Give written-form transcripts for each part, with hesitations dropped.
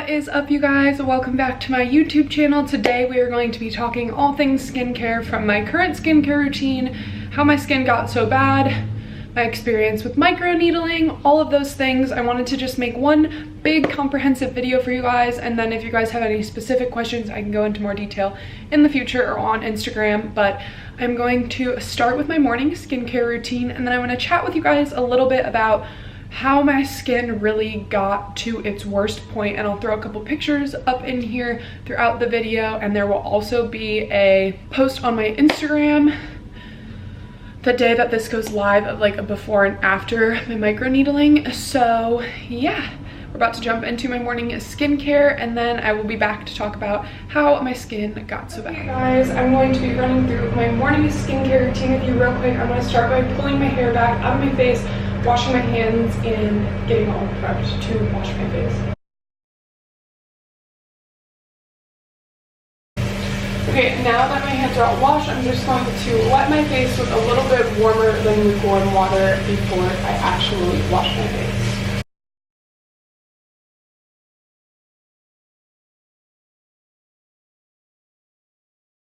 What is up, you guys? Welcome back to my YouTube channel. Today we are going to be talking all things skincare, from my current skincare routine, how my skin got so bad, my experience with microneedling, all of those things. I wanted to just make one big comprehensive video for you guys, and then if you guys have any specific questions, I can go into more detail in the future or on Instagram. But I'm going to start with my morning skincare routine, and then I want to chat with you guys a little bit about how my skin really got to its worst point, and I'll throw a couple pictures up in here throughout the video, and there will also be a post on my Instagram the day that this goes live of like a before and after my microneedling. So yeah, we're about to jump into my morning skincare, and then I will be back to talk about how my skin got so bad. Okay guys, I'm going to be running through my morning skincare routine with you real quick. I'm going to start by pulling my hair back out of my face, washing my hands, and getting all prepped to wash my face. Okay, now that my hands are all washed, I'm just going to wet my face with a little bit warmer than lukewarm water before I actually wash my face.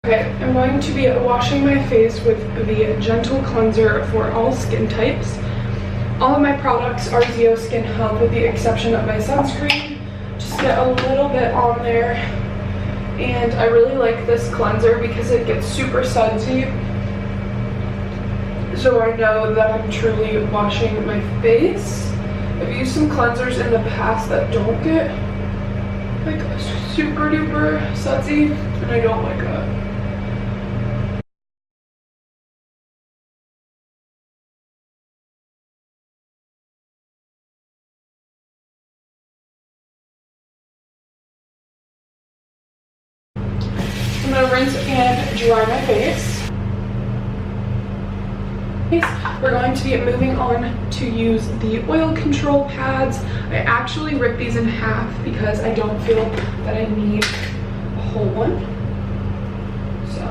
Okay, I'm going to be washing my face with the Gentle Cleanser for all skin types. All of my products are Zeo Skin Hub with the exception of my sunscreen. Just get a little bit on there. And I really like this cleanser because it gets super sudsy. So I know that I'm truly washing my face. I've used some cleansers in the past that don't get like super duper sudsy, and I don't like that. I'm going to rinse and dry my face. We're going to be moving on to use the oil control pads. I actually ripped these in half because I don't feel that I need a whole one. So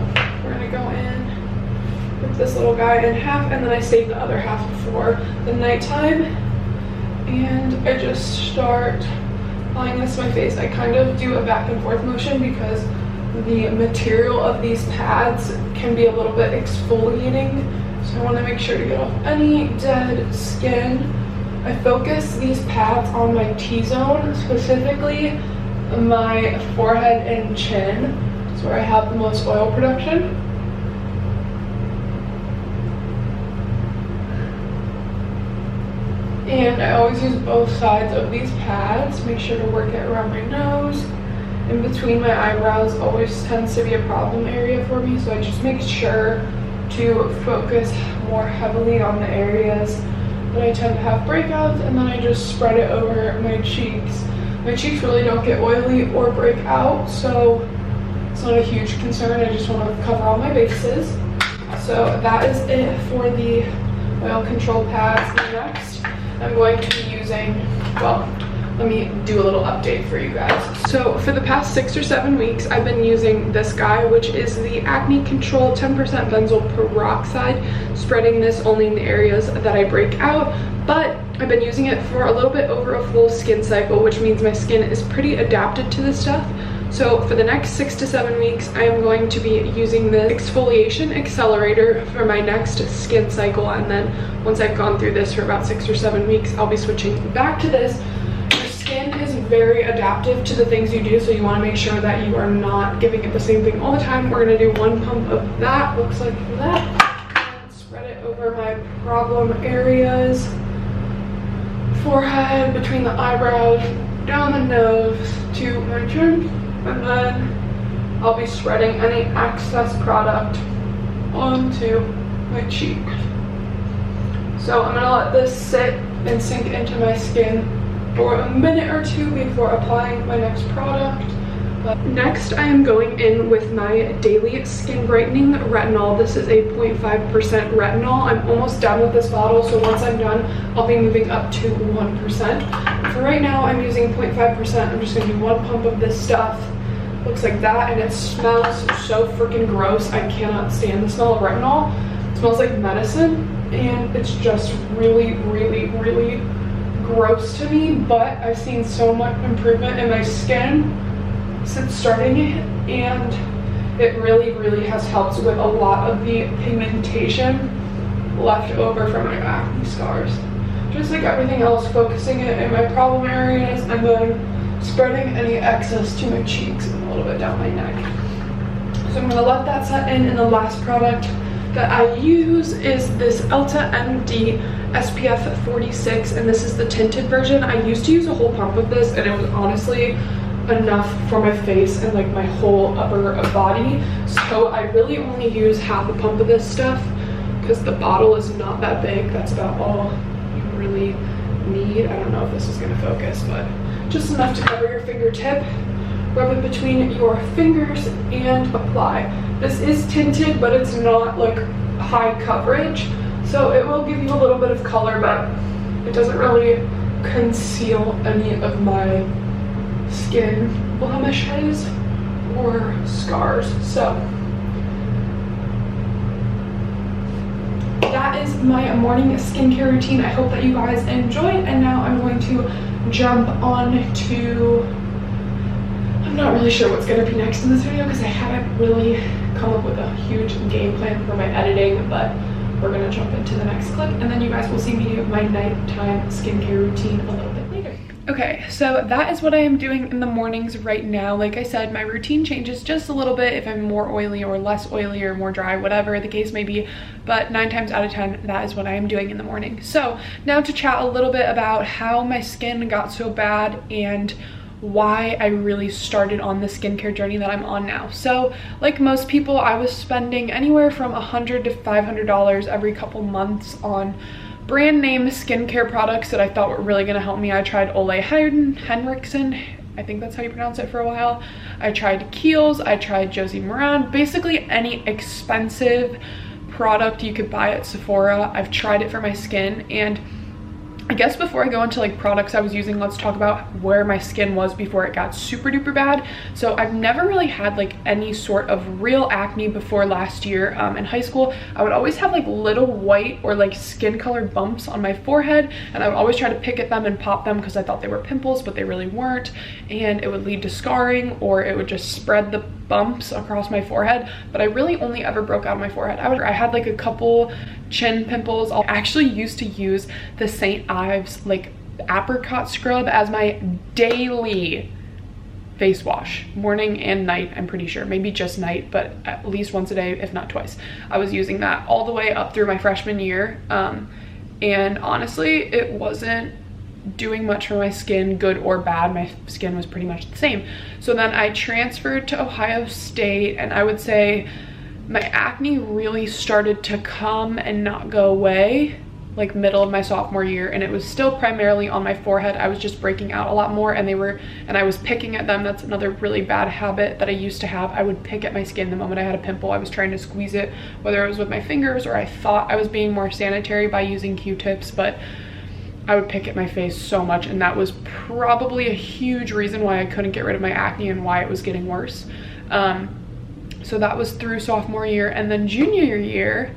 we're going to go in, rip this little guy in half, and then I save the other half for the nighttime. And I just start applying this to my face. I kind of do a back and forth motion because the material of these pads can be a little bit exfoliating, so I want to make sure to get off any dead skin. I focus these pads on my T-zone, specifically my forehead and chin. It's where I have the most oil production. And I always use both sides of these pads. Make sure to work it around my nose. In between my eyebrows always tends to be a problem area for me, so I just make sure to focus more heavily on the areas that I tend to have breakouts, and then I just spread it over my cheeks. My cheeks really don't get oily or break out, so it's not a huge concern. I just want to cover all my bases. So that is it for the oil control pads. Next, I'm going to be using, well, let me do a little update for you guys. So for the past 6 or 7 weeks, I've been using this guy, which is the Acne Control 10% benzoyl peroxide, spreading this only in the areas that I break out. But I've been using it for a little bit over a full skin cycle, which means my skin is pretty adapted to this stuff. So for the next 6 to 7 weeks, I am going to be using the exfoliation accelerator for my next skin cycle. And then once I've gone through this for about 6 or 7 weeks, I'll be switching back to this. Skin is very adaptive to the things you do, so you want to make sure that you are not giving it the same thing all the time. We're going to do 1 pump of that, looks like that, and spread it over my problem areas, forehead, between the eyebrows, down the nose to my chin, and then I'll be spreading any excess product onto my cheeks. So I'm going to let this sit and sink into my skin for a minute or two before applying my next product. But next, I am going in with my daily skin brightening retinol. This is a 0.5% retinol. I'm almost done with this bottle, so once I'm done, I'll be moving up to 1%. For right now, I'm using 0.5%. I'm just going to do 1 pump of this stuff. Looks like that, and it smells so freaking gross. I cannot stand the smell of retinol. It smells like medicine, and it's just really, really, really gross to me, but I've seen so much improvement in my skin since starting it, and it really has helped with a lot of the pigmentation left over from my acne scars. Just like everything else, focusing it in my problem areas and then spreading any excess to my cheeks and a little bit down my neck. So I'm gonna let that set in, and the last product that I use is this Elta MD SPF 46, and this is the tinted version. I used to use a whole pump of this, and it was honestly enough for my face and like my whole upper body. So I really only use half a pump of this stuff because the bottle is not that big. That's about all you really need. I don't know if this is gonna focus, but just enough to cover your fingertip. Rub it between your fingers and apply. This is tinted, but it's not like high coverage, so it will give you a little bit of color, but it doesn't really conceal any of my skin blemishes or scars. So that is my morning skincare routine. I hope that you guys enjoyed, and now I'm going to jump on to, I'm not really sure what's going to be next in this video because I haven't really come up with a huge game plan for my editing, but we're going to jump into the next clip, and then you guys will see me do my nighttime skincare routine a little bit later. Okay, so that is what I am doing in the mornings right now. Like I said, my routine changes just a little bit if I'm more oily or less oily or more dry, whatever the case may be, but 9 times out of 10, that is what I am doing in the morning. So now to chat a little bit about how my skin got so bad and why I really started on the skincare journey that I'm on now. So like most people, I was spending anywhere from $100 to $500 every couple months on brand name skincare products that I thought were really gonna help me. I tried Ole Henriksen, I think that's how you pronounce it, for a while. I tried Kiehl's, I tried Josie Maran, basically any expensive product you could buy at Sephora. I've tried it for my skin, and I guess before I go into like products I was using, let's talk about where my skin was before it got super duper bad. So I've never really had like any sort of real acne before last year. In high school, I would always have like little white or like skin color bumps on my forehead, and I would always try to pick at them and pop them because I thought they were pimples, but they really weren't, and it would lead to scarring, or it would just spread the bumps across my forehead. But I really only ever broke out my forehead. I had like a couple chin pimples. I actually used to use the St. Ives like apricot scrub as my daily face wash, morning and night. I'm pretty sure, maybe just night, but at least once a day, if not twice. I was using that all the way up through my freshman year, and honestly it wasn't doing much for my skin, good or bad. My skin was pretty much the same. So then I transferred to Ohio State, and I would say my acne really started to come and not go away like middle of my sophomore year, and it was still primarily on my forehead. I was just breaking out a lot more, and I was picking at them. That's another really bad habit that I used to have. I would pick at my skin the moment I had a pimple. I was trying to squeeze it, whether it was with my fingers or I thought I was being more sanitary by using Q-tips, but I would pick at my face so much, and that was probably a huge reason why I couldn't get rid of my acne and why it was getting worse. So that was through sophomore year, and then junior year,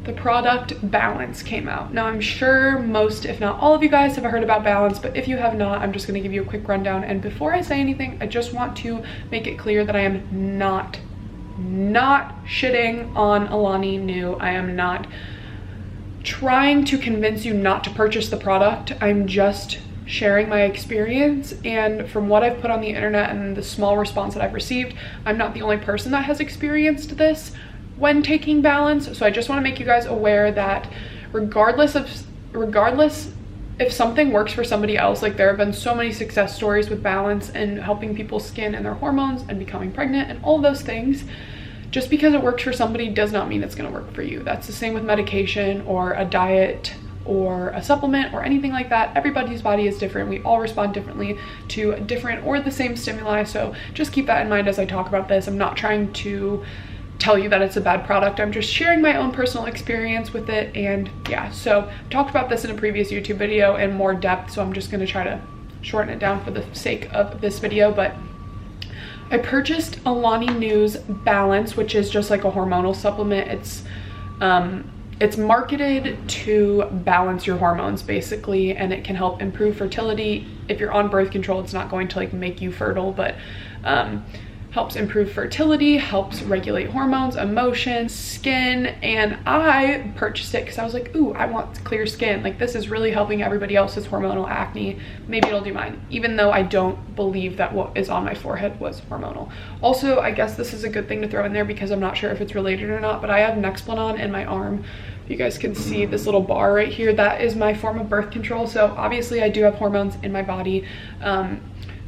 the product Balance came out. Now I'm sure most, if not all of you guys have heard about Balance, but if you have not, I'm just gonna give you a quick rundown. And before I say anything, I just want to make it clear that I am not shitting on Alani Nu. I am not trying to convince you not to purchase the product. I'm just sharing my experience, and from what I've put on the internet and the small response that I've received, I'm not the only person that has experienced this when taking Balance. So I just want to make you guys aware that regardless if something works for somebody else, like there have been so many success stories with Balance and helping people's skin and their hormones and becoming pregnant and all those things, just because it works for somebody does not mean it's going to work for you. That's the same with medication or a diet or a supplement or anything like that. Everybody's body is different. We all respond differently to different or the same stimuli. So just keep that in mind as I talk about this. I'm not trying to tell you that it's a bad product. I'm just sharing my own personal experience with it. And yeah, so I talked about this in a previous YouTube video in more depth, so I'm just going to try to shorten it down for the sake of this video. But I purchased Alani Nu's Balance, which is just like a hormonal supplement. It's it's marketed to balance your hormones basically, and it can help improve fertility. If you're on birth control, it's not going to like make you fertile, but helps improve fertility, helps regulate hormones, emotions, skin. And I purchased it because I was like, ooh, I want clear skin. Like, this is really helping everybody else's hormonal acne. Maybe it'll do mine, even though I don't believe that what is on my forehead was hormonal. Also, I guess this is a good thing to throw in there because I'm not sure if it's related or not, but I have Nexplanon in my arm. You guys can see this little bar right here. That is my form of birth control. So obviously I do have hormones in my body.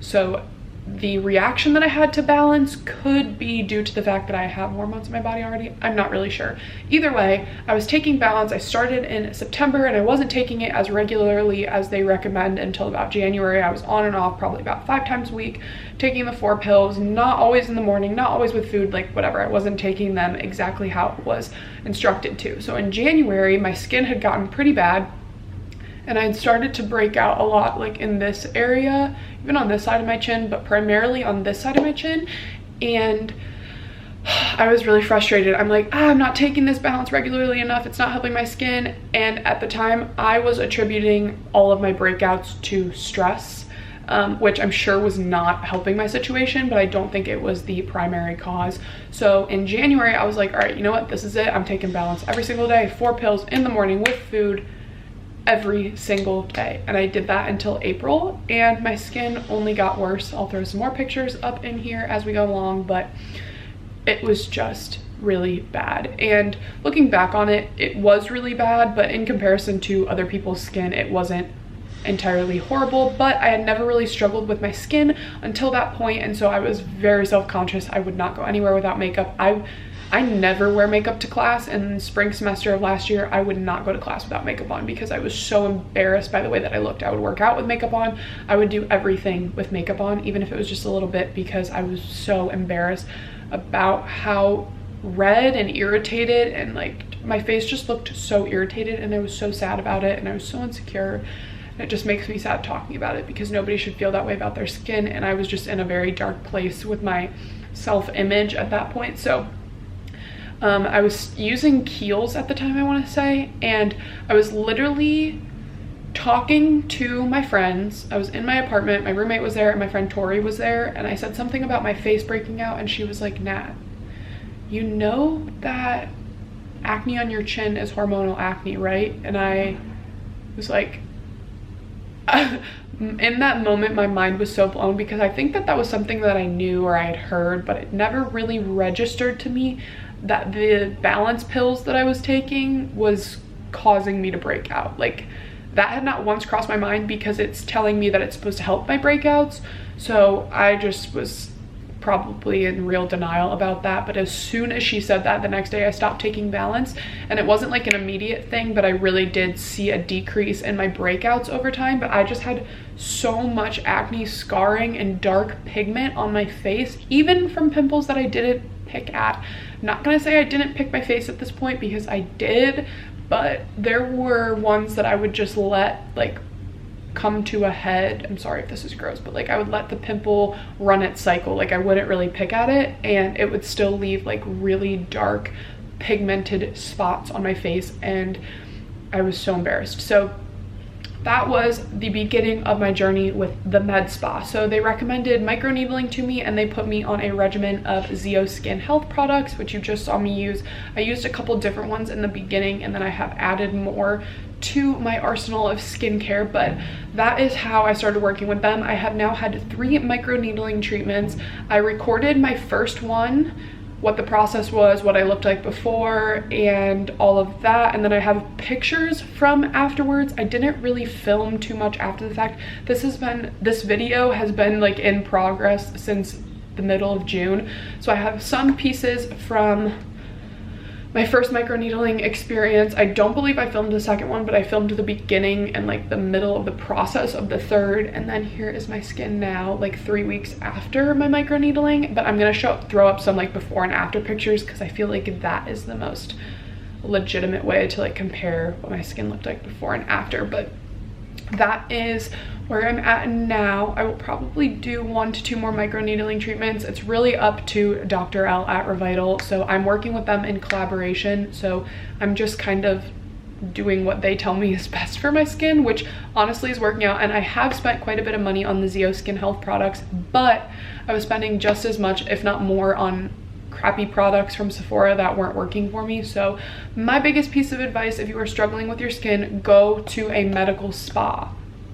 So the reaction that I had to balance could be due to the fact that I have hormones in my body already. I'm not really sure. Either way, I was taking balance. I started in September and I wasn't taking it as regularly as they recommend until about January. I was on and off probably about 5 times a week, taking the 4 pills, not always in the morning, not always with food, like whatever. I wasn't taking them exactly how it was instructed to. So in January, my skin had gotten pretty bad, and I had started to break out a lot, like in this area, even on this side of my chin, but primarily on this side of my chin. And I was really frustrated. I'm like, I'm not taking this balance regularly enough. It's not helping my skin. And at the time, I was attributing all of my breakouts to stress, which I'm sure was not helping my situation, but I don't think it was the primary cause. So in January, I was like, all right, you know what? This is it. I'm taking balance every single day, 4 pills in the morning with food, every single day. And I did that until April, and my skin only got worse. I'll throw some more pictures up in here as we go along, but it was just really bad. And looking back on it, it was really bad, but in comparison to other people's skin, it wasn't entirely horrible. But I had never really struggled with my skin until that point, and so I was very self-conscious. I would not go anywhere without makeup. I never wear makeup to class. In the spring semester of last year, I would not go to class without makeup on because I was so embarrassed by the way that I looked. I would work out with makeup on. I would do everything with makeup on, even if it was just a little bit, because I was so embarrassed about how red and irritated, and like my face just looked so irritated, and I was so sad about it, and I was so insecure. And it just makes me sad talking about it because nobody should feel that way about their skin. And I was just in a very dark place with my self-image at that point. So I was using Kiehl's at the time, I want to say, and I was literally talking to my friends. I was in my apartment, my roommate was there, and my friend Tori was there, and I said something about my face breaking out, and she was like, Nat, you know that acne on your chin is hormonal acne, right? And I was like, in that moment, my mind was so blown because I think that that was something that I knew or I had heard, but it never really registered to me that the balance pills that I was taking was causing me to break out. Like, that had not once crossed my mind because it's telling me that it's supposed to help my breakouts. So I just was probably in real denial about that. But as soon as she said that, the next day I stopped taking balance, and it wasn't like an immediate thing, but I really did see a decrease in my breakouts over time. But I just had so much acne, scarring, and dark pigment on my face, even from pimples that I didn't pick at. I'm not gonna say I didn't pick my face at this point because I did, but there were ones that I would just let like come to a head. I'm sorry if this is gross, but like I would let the pimple run its cycle. Like I wouldn't really pick at it, and it would still leave like really dark pigmented spots on my face, and I was so embarrassed. So that was the beginning of my journey with the med spa. So they recommended microneedling to me, and they put me on a regimen of Zeo Skin Health products, which you just saw me use. I used a couple different ones in the beginning, and then I have added more to my arsenal of skincare, but that is how I started working with them. I have now had 3 microneedling treatments. I recorded my first one, what the process was, what I looked like before, and all of that, and then I have pictures from afterwards. I didn't really film too much after the fact. This video has been like in progress since the middle of June, so I have some pieces from my first microneedling experience. I don't believe I filmed the second one, but I filmed the beginning and like the middle of the process of the third. And then here is my skin now, like 3 weeks after my microneedling. But I'm gonna throw up some like before and after pictures because I feel like that is the most legitimate way to like compare what my skin looked like before and after. But that is where I'm at now. I will probably do 1 to 2 more microneedling treatments. It's really up to Dr. L at Revital. So I'm working with them in collaboration. So I'm just kind of doing what they tell me is best for my skin, which honestly is working out. And I have spent quite a bit of money on the Zeo Skin Health products, but I was spending just as much, if not more, on crappy products from Sephora that weren't working for me. So my biggest piece of advice, if you are struggling with your skin, go to a medical spa,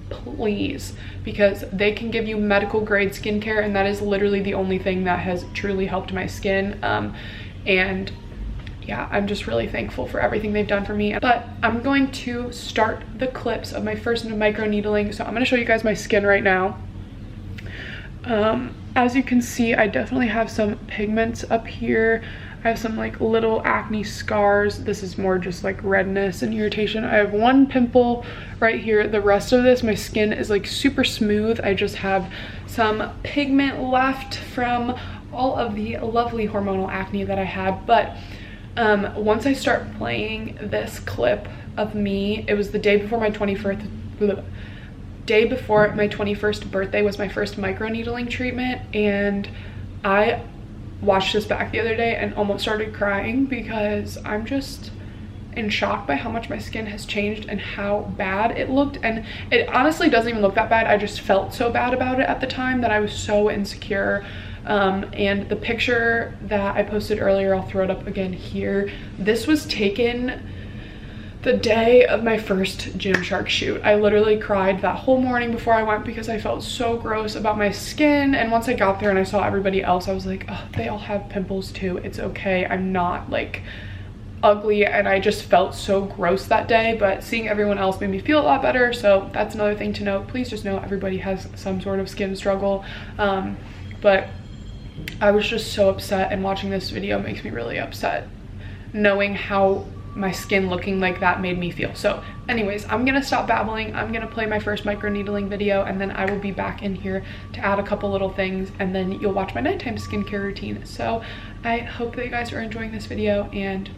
please, because they can give you medical grade skincare, and that is literally the only thing that has truly helped my skin. And yeah, I'm just really thankful for everything they've done for me. But I'm going to start the clips of my first microneedling. So I'm going to show you guys my skin right now. As you can see, I definitely have some pigments up here. I have some like little acne scars. This is more just like redness and irritation. I have 1 pimple right here. The rest of this, my skin is like super smooth. I just have some pigment left from all of the lovely hormonal acne that I had. But once I start playing this clip of me, it was the day before my 21st birthday was my first microneedling treatment, and I watched this back the other day and almost started crying because I'm just in shock by how much my skin has changed and how bad it looked. And it honestly doesn't even look that bad. I just felt so bad about it at the time that I was so insecure. And the picture that I posted earlier, I'll throw it up again here. This was taken the day of my first Gymshark shoot. I literally cried that whole morning before I went because I felt so gross about my skin. And once I got there and I saw everybody else, I was like, oh, they all have pimples too. It's okay. I'm not like ugly. And I just felt so gross that day, but seeing everyone else made me feel a lot better. So that's another thing to note. Please just know everybody has some sort of skin struggle. But I was just so upset, and watching this video makes me really upset knowing how my skin looking like that made me feel. So anyways, I'm gonna stop babbling. I'm gonna play my first microneedling video, and then I will be back in here to add a couple little things, and then you'll watch my nighttime skincare routine. So I hope that you guys are enjoying this video, and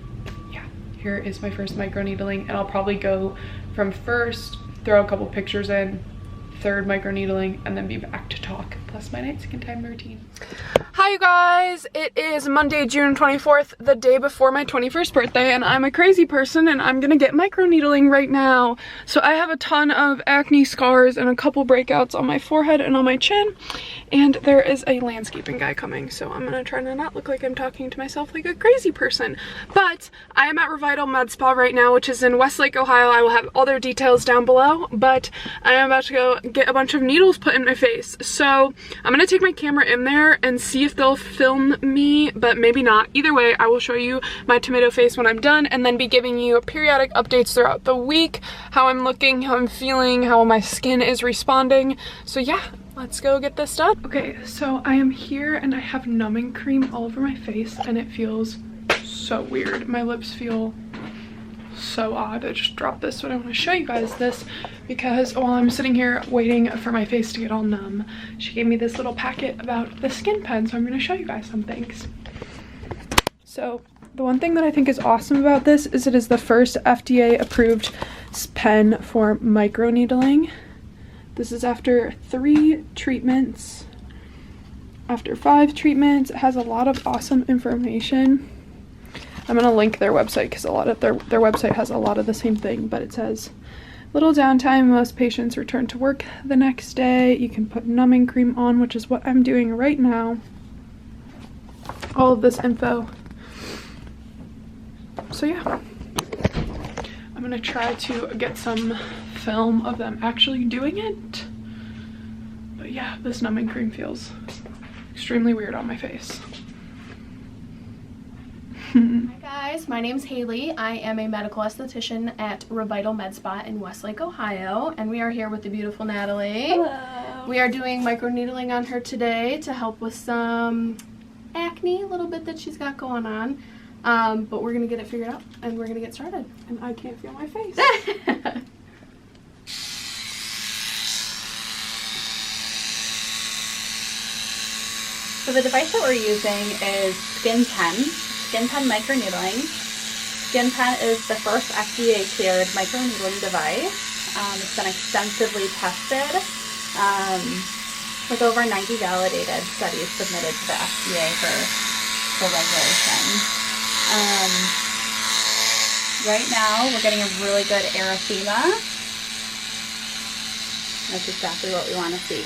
yeah, here is my first microneedling, and I'll probably go from first, throw a couple pictures in, third microneedling, and then be back to talk, plus my night skin time routine. Hi you guys, it is Monday, June 24th, the day before my 21st birthday, and I'm a crazy person and I'm gonna get microneedling right now. So I have a ton of acne scars and a couple breakouts on my forehead and on my chin, and there is a landscaping guy coming, so I'm gonna try to not look like I'm talking to myself like a crazy person. But I am at Revital Med Spa right now, which is in Westlake, Ohio. I will have all their details down below, but I am about to go get a bunch of needles put in my face. So I'm gonna take my camera in there and see if they'll film me, but maybe not. Either way, I will show you my tomato face when I'm done, and then be giving you periodic updates throughout the week, how I'm looking, how I'm feeling, how my skin is responding. So yeah, let's go get this done. Okay, so I am here and I have numbing cream all over my face, and it feels so weird. My lips feel so odd. I just dropped this, but I want to show you guys this because while I'm sitting here waiting for my face to get all numb, she gave me this little packet about the skin pen, so I'm going to show you guys some things. So the one thing that I think is awesome about this is it is the first FDA approved pen for microneedling. This is after 3 treatments. After 5 treatments, it has a lot of awesome information. I'm gonna link their website because a lot of their website has a lot of the same thing, but it says little downtime, most patients return to work the next day. You can put numbing cream on, which is what I'm doing right now. All of this info. So yeah, I'm gonna try to get some film of them actually doing it. But yeah, this numbing cream feels extremely weird on my face. Hi guys, my name's Haley. I am a medical esthetician at Revital Med Spa in Westlake, Ohio, and we are here with the beautiful Natalie. Hello. We are doing microneedling on her today to help with some acne, a little bit that she's got going on. But we're gonna get it figured out and we're gonna get started. And I can't feel my face. So the device that we're using is Skin Pen Microneedling. Skin Pen is the first FDA cleared microneedling device. It's been extensively tested with over 90 validated studies submitted to the FDA for regulation. Right now, we're getting a really good erythema. That's exactly what we want to see.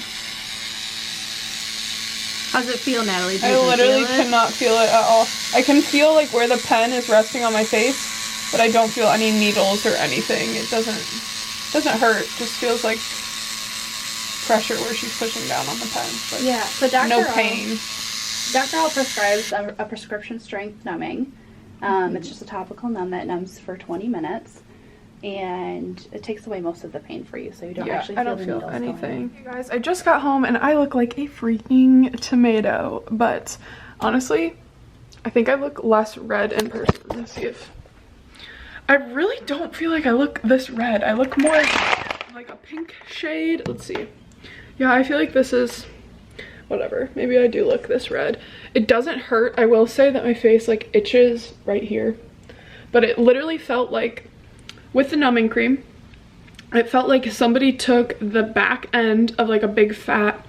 How's it feel, Natalie? I literally cannot feel it at all. I can feel like where the pen is resting on my face, but I don't feel any needles or anything. It doesn't hurt. It just feels like pressure where she's pushing down on the pen. But yeah, so no pain. Dr. All prescribes a prescription strength numbing. It's just a topical numb that numbs for 20 minutes. And it takes away most of the pain for you, so you don't actually feel anything. You guys, I just got home and I look like a freaking tomato, but honestly, I think I look less red in person. Let's see if I really don't feel like I look this red. I look more like a pink shade. Let's see. Yeah, I feel like this is whatever. Maybe I do look this red. It doesn't hurt. I will say that my face like itches right here, but it literally felt like with the numbing cream, it felt like somebody took the back end of like a big fat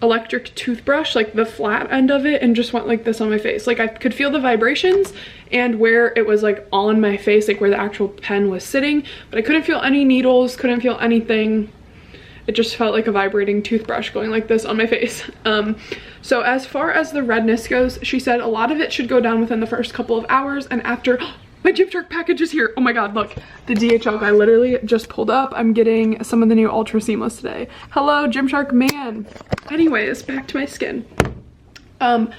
electric toothbrush, like the flat end of it, and just went like this on my face. Like I could feel the vibrations and where it was like on my face, like where the actual pen was sitting, but I couldn't feel any needles, couldn't feel anything. It just felt like a vibrating toothbrush going like this on my face. So as far as the redness goes, she said a lot of it should go down within the first couple of hours, and after my Gymshark package is here. Oh my god, look. The DHL guy literally just pulled up. I'm getting some of the new Ultra Seamless today. Hello, Gymshark man. Anyways, back to my skin. Tomorrow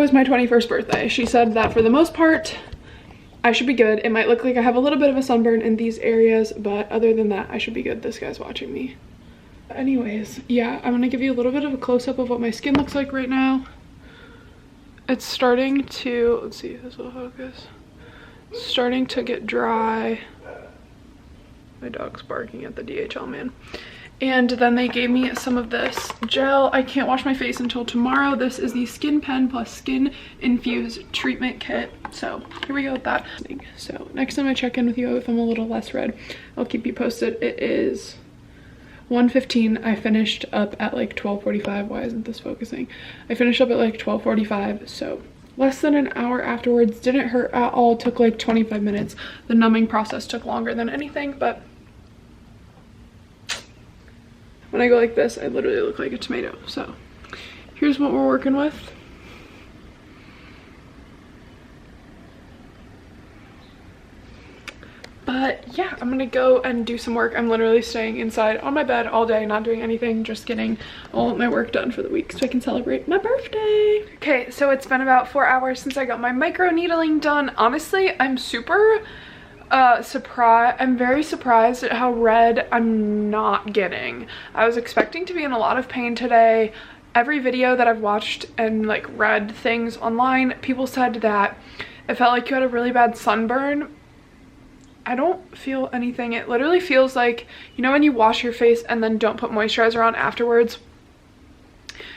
is my 21st birthday. She said that for the most part, I should be good. It might look like I have a little bit of a sunburn in these areas, but other than that, I should be good. This guy's watching me. Anyways, yeah, I'm gonna give you a little bit of a close-up of what my skin looks like right now. It's starting to, let's see if this will focus. It's starting to get dry. My dog's barking at the DHL man. And then they gave me some of this gel. I can't wash my face until tomorrow. This is the Skin Pen plus Skin Infused Treatment Kit. So here we go with that. So next time I check in with you, if I'm a little less red, I'll keep you posted. It is 1:15. I finished up at like 12:45. Why isn't this focusing? I finished up at like 12:45, so less than an hour afterwards. Didn't hurt at all. Took like 25 minutes. The numbing process took longer than anything, but when I go like this, I literally look like a tomato. So here's what we're working with. But yeah, I'm gonna go and do some work. I'm literally staying inside on my bed all day, not doing anything, just getting all my work done for the week so I can celebrate my birthday. Okay, so it's been about 4 hours since I got my micro needling done. Honestly, I'm super surprised. I'm very surprised at how red I'm not getting. I was expecting to be in a lot of pain today. Every video that I've watched and like read things online, people said that it felt like you had a really bad sunburn. I don't feel anything. It literally feels like, you know when you wash your face and then don't put moisturizer on afterwards?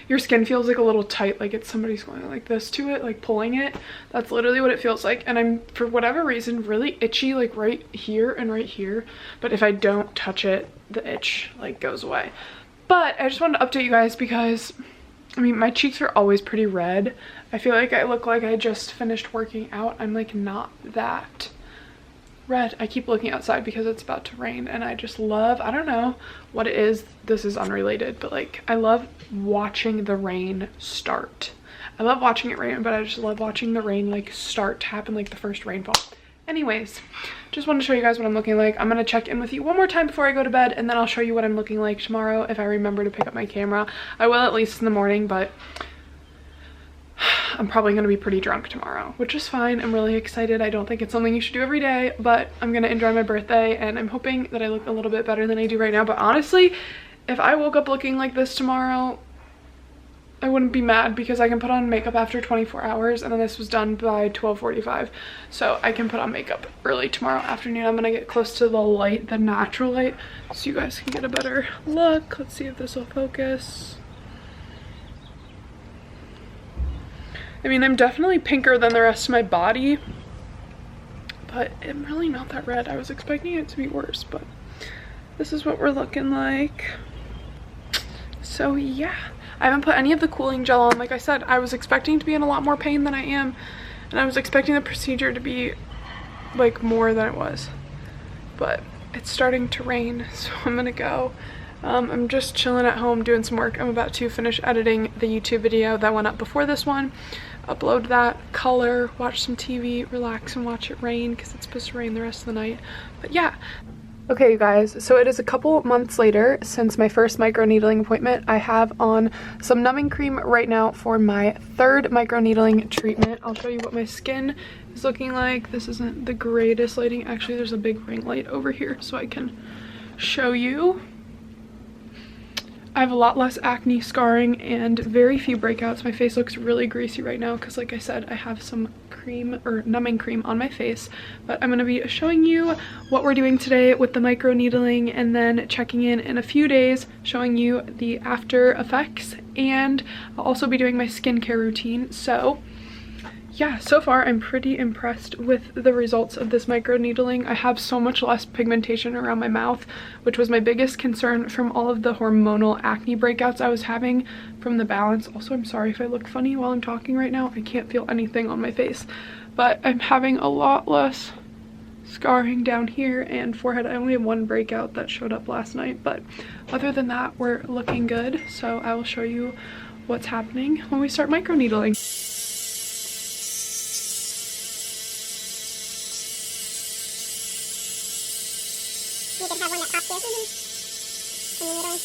Your skin feels like a little tight, like it's somebody's going like this to it, like pulling it. That's literally what it feels like. And I'm, for whatever reason, really itchy like right here and right here. But if I don't touch it, the itch like goes away. But I just wanted to update you guys because, I mean, my cheeks are always pretty red. I feel like I look like I just finished working out. I'm like not that red. I keep looking outside because it's about to rain and I just love, I don't know what it is, this is unrelated, but like I love watching the rain start. I love watching it rain, but I just love watching the rain like start to happen, like the first rainfall. Anyways, just wanted to show you guys what I'm looking like. I'm gonna check in with you one more time before I go to bed, and then I'll show you what I'm looking like tomorrow if I remember to pick up my camera. I will at least in the morning, but I'm probably going to be pretty drunk tomorrow, which is fine. I'm really excited. I don't think it's something you should do every day, but I'm going to enjoy my birthday, and I'm hoping that I look a little bit better than I do right now. But honestly, if I woke up looking like this tomorrow, I wouldn't be mad because I can put on makeup after 24 hours, and then this was done by 12:45. So I can put on makeup early tomorrow afternoon. I'm going to get close to the light, the natural light, so you guys can get a better look. Let's see if this will focus. I mean, I'm definitely pinker than the rest of my body, but I'm really not that red. I was expecting it to be worse, but this is what we're looking like. So yeah, I haven't put any of the cooling gel on. Like I said, I was expecting to be in a lot more pain than I am, and I was expecting the procedure to be like more than it was, but it's starting to rain, so I'm gonna go. I'm just chilling at home doing some work. I'm about to finish editing the YouTube video that went up before this one, upload that, color, watch some TV, relax and watch it rain because it's supposed to rain the rest of the night. But yeah. Okay, you guys, so it is a couple months later since my first microneedling appointment. I have on some numbing cream right now for my third microneedling treatment. I'll show you what my skin is looking like. This isn't the greatest lighting. Actually, there's a big ring light over here so I can show you. I have a lot less acne, scarring, and very few breakouts. My face looks really greasy right now because, like I said, I have some cream or numbing cream on my face. But I'm going to be showing you what we're doing today with the microneedling, and then checking in a few days, showing you the after effects, and I'll also be doing my skincare routine. So yeah, so far I'm pretty impressed with the results of this microneedling. I have so much less pigmentation around my mouth, which was my biggest concern from all of the hormonal acne breakouts I was having from the balance. Also, I'm sorry if I look funny while I'm talking right now. I can't feel anything on my face, but I'm having a lot less scarring down here and forehead. I only have one breakout that showed up last night, but other than that, we're looking good. So I will show you what's happening when we start microneedling. You can have one that pops this in the middle.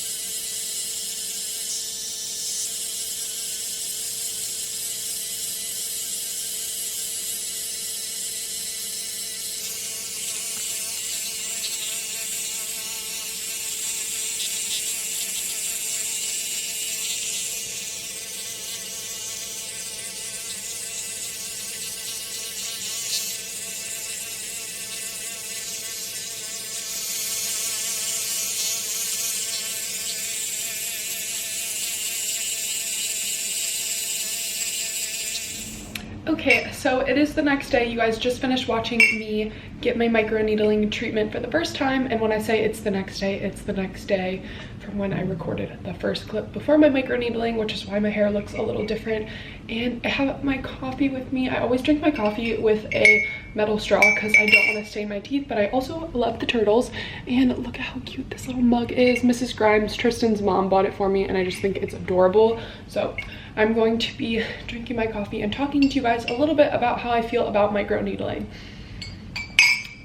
Okay, so it is the next day. You guys just finished watching me get my microneedling treatment for the first time, and when I say it's the next day, it's the next day from when I recorded the first clip before my microneedling, which is why my hair looks a little different. And I have my coffee with me. I always drink my coffee with a metal straw because I don't want to stain my teeth, but I also love the turtles. And look at how cute this little mug is. Mrs. Grimes, Tristan's mom, bought it for me, and I just think it's adorable. So I'm going to be drinking my coffee and talking to you guys a little bit about how I feel about microneedling.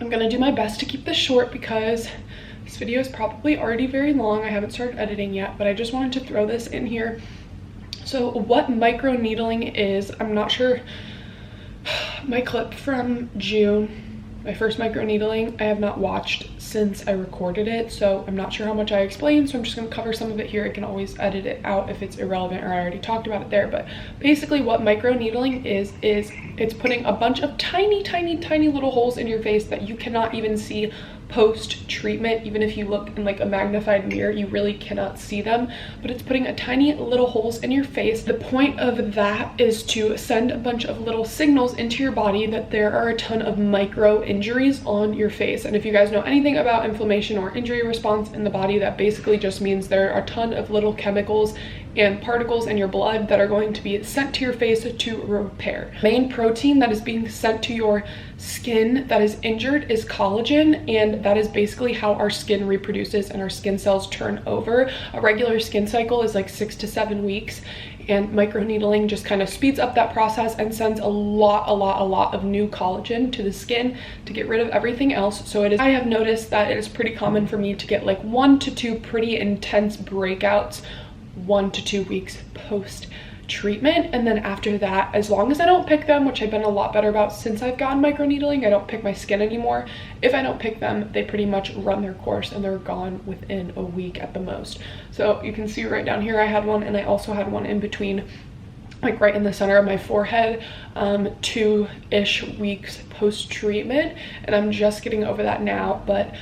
I'm gonna do my best to keep this short because this video is probably already very long. I haven't started editing yet, but I just wanted to throw this in here. So what microneedling is, I'm not sure. My clip from June, my first microneedling, I have not watched since I recorded it, so I'm not sure how much I explained, so I'm just going to cover some of it here. I can always edit it out if it's irrelevant or I already talked about it there. But basically what microneedling is it's putting a bunch of tiny little holes in your face that you cannot even see post treatment. Even if you look in like a magnified mirror, you really cannot see them, but it's putting a tiny little holes in your face. The point of that is to send a bunch of little signals into your body that there are a ton of micro injuries on your face. And if you guys know anything about inflammation or injury response in the body, that basically just means there are a ton of little chemicals and particles in your blood that are going to be sent to your face to repair. Main protein that is being sent to your skin that is injured is collagen, and that is basically how our skin reproduces and our skin cells turn over. A regular skin cycle is like 6 to 7 weeks, and microneedling just kind of speeds up that process and sends a lot of new collagen to the skin to get rid of everything else. So I have noticed that it is pretty common for me to get like 1 to 2 pretty intense breakouts 1 to 2 weeks post treatment, and then after that, as long as I don't pick them, which I've been a lot better about since I've gotten microneedling, I don't pick my skin anymore. If I don't pick them, they pretty much run their course and they're gone within a week at the most. So you can see right down here I had one, and I also had one in between, like right in the center of my forehead, 2-ish weeks post treatment, and I'm just getting over that now. But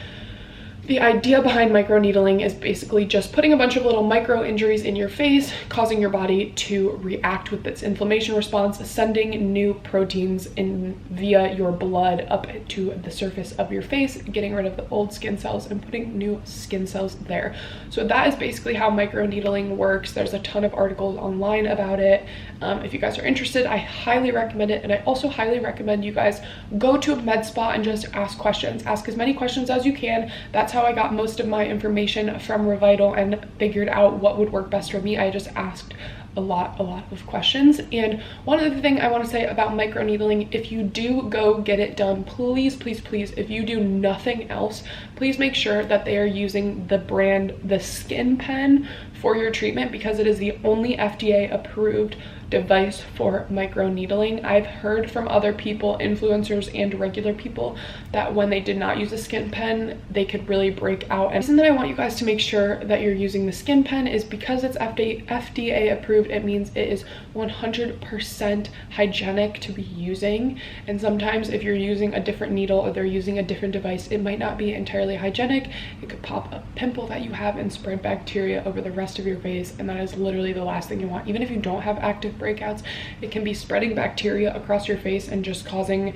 The idea behind microneedling is basically just putting a bunch of little micro injuries in your face, causing your body to react with its inflammation response, sending new proteins in via your blood up to the surface of your face, getting rid of the old skin cells and putting new skin cells there. So that is basically how microneedling works. There's a ton of articles online about it. If you guys are interested, I highly recommend it. And I also highly recommend you guys go to a med spa and just ask questions. Ask as many questions as you can. That's how I got most of my information from Revital and figured out what would work best for me. I just asked a lot of questions. And one other thing I want to say about microneedling, if you do go get it done, please, if you do nothing else, please make sure that they are using the brand, the Skin Pen, for your treatment, because it is the only FDA approved device for microneedling. I've heard from other people, influencers and regular people, that when they did not use a Skin Pen, they could really break out. And the reason that I want you guys to make sure that you're using the Skin Pen is because it's FDA approved. It means it is 100% hygienic to be using. And sometimes if you're using a different needle or they're using a different device, it might not be entirely hygienic. It could pop a pimple that you have and spread bacteria over the rest of your face, and that is literally the last thing you want. Even if you don't have active breakouts, it can be spreading bacteria across your face and just causing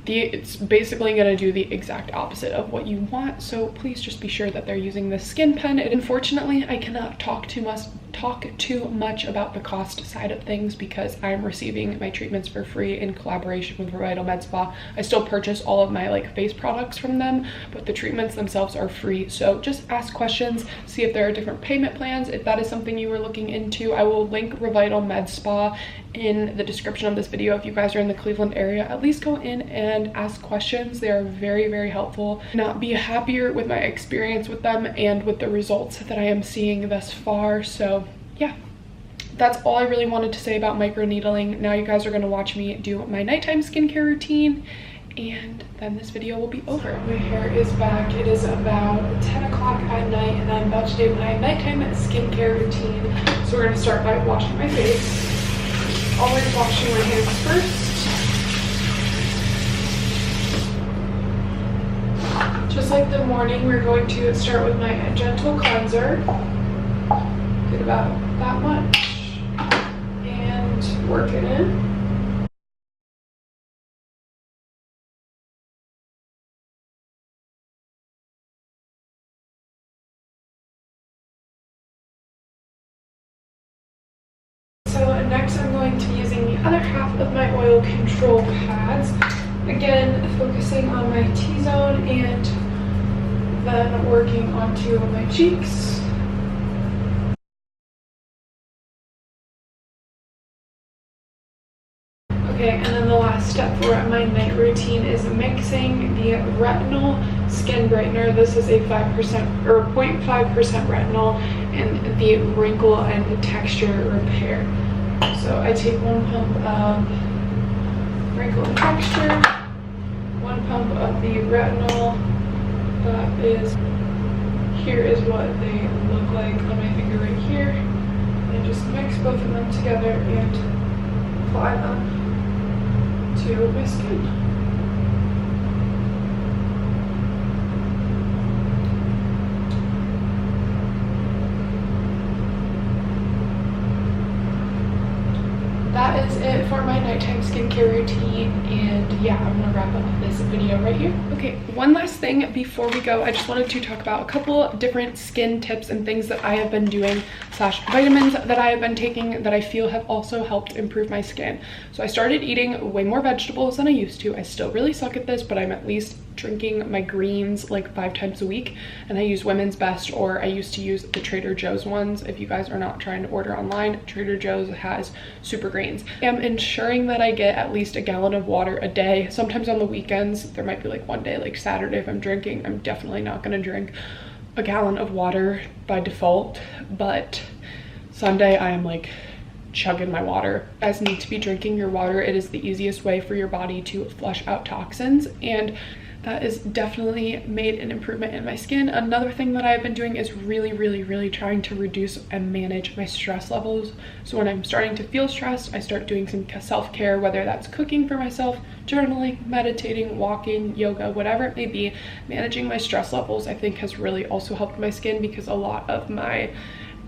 it's basically going to do the exact opposite of what you want. So please just be sure that they're using the Skin Pen. And unfortunately, I cannot talk too much about the cost side of things because I'm receiving my treatments for free in collaboration with Revital Med Spa. I still purchase all of my face products from them, but the treatments themselves are free. So just ask questions, see if there are different payment plans. If that is something you were looking into, I will link Revital Med Spa in the description of this video. If you guys are in the Cleveland area, at least go in and ask questions. They are very helpful. Not be happier with my experience with them and with the results that I am seeing thus far. So yeah, that's all I really wanted to say about microneedling. Now you guys are going to watch me do my nighttime skincare routine, and then this video will be over. My hair is back. It is about 10 o'clock at night and I'm about to do my nighttime skincare routine. So we're going to start by washing my face. Always washing my hands first. Just like the morning, we're going to start with my gentle cleanser. Get about that much and work it in. So next I'm going to be using the other half of my oil control pads. Again, focusing on my T-zone and then working onto my cheeks. Okay, and then the last step for my night routine is mixing the retinol skin brightener. This is a 5% or 0.5% retinol and the wrinkle and texture repair. So I take 1 pump of wrinkle and texture, 1 pump of the retinol. That is, here is what they look like on my finger right here. And just mix both of them together and apply them to my skin. That is it for my nighttime skincare routine, and yeah, I'm gonna wrap up this video right here. Okay, one last thing before we go, I just wanted to talk about a couple different skin tips and things that I have been doing / vitamins that I have been taking that I feel have also helped improve my skin. So I started eating way more vegetables than I used to. I still really suck at this, but I'm at least drinking my greens like 5 times a week, and I use Women's Best, or I used to use the Trader Joe's ones. If you guys are not trying to order online, Trader Joe's has super greens. I'm ensuring that I get at least a gallon of water a day. Sometimes on the weekends there might be like one day, like Saturday, if I'm drinking, I'm definitely not going to drink a gallon of water by default, but Sunday I am like chugging my water. You guys need to be drinking your water. It is the easiest way for your body to flush out toxins. And that has definitely made an improvement in my skin. Another thing that I've been doing is really trying to reduce and manage my stress levels. So when I'm starting to feel stressed, I start doing some self-care, whether that's cooking for myself, journaling, meditating, walking, yoga, whatever it may be. Managing my stress levels, I think, has really also helped my skin, because a lot of my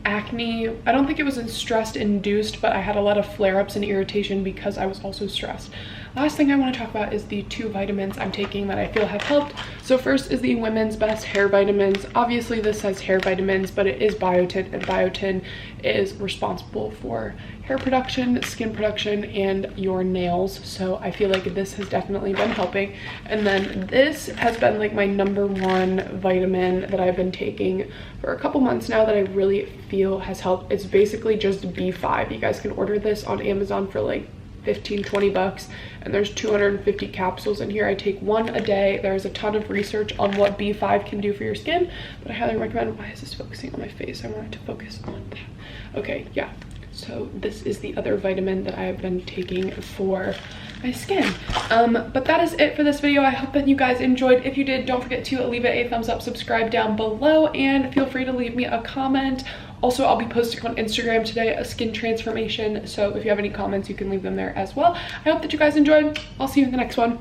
acne, I don't think it was stress induced, but I had a lot of flare-ups and irritation because I was also stressed. Last thing I want to talk about is the 2 vitamins I'm taking that I feel have helped. So first is the Women's Best Hair Vitamins. Obviously this says hair vitamins, but it is biotin, and biotin is responsible for hair production, skin production, and your nails. So I feel like this has definitely been helping. And then this has been like my #1 vitamin that I've been taking for a couple months now that I really feel has helped. It's basically just B5. You guys can order this on Amazon for like 15-20 bucks, and there's 250 capsules in here. I take 1 a day. There's a ton of research on what B5 can do for your skin, but I highly recommend. Why is this focusing on my face? I want it to focus on that. Okay, yeah, so this is the other vitamin that I have been taking for my skin. But that is it for this video. I hope that you guys enjoyed. If you did, don't forget to leave it a thumbs up, subscribe down below, and feel free to leave me a comment. Also, I'll be posting on Instagram today a skin transformation, so if you have any comments, you can leave them there as well. I hope that you guys enjoyed. I'll see you in the next one.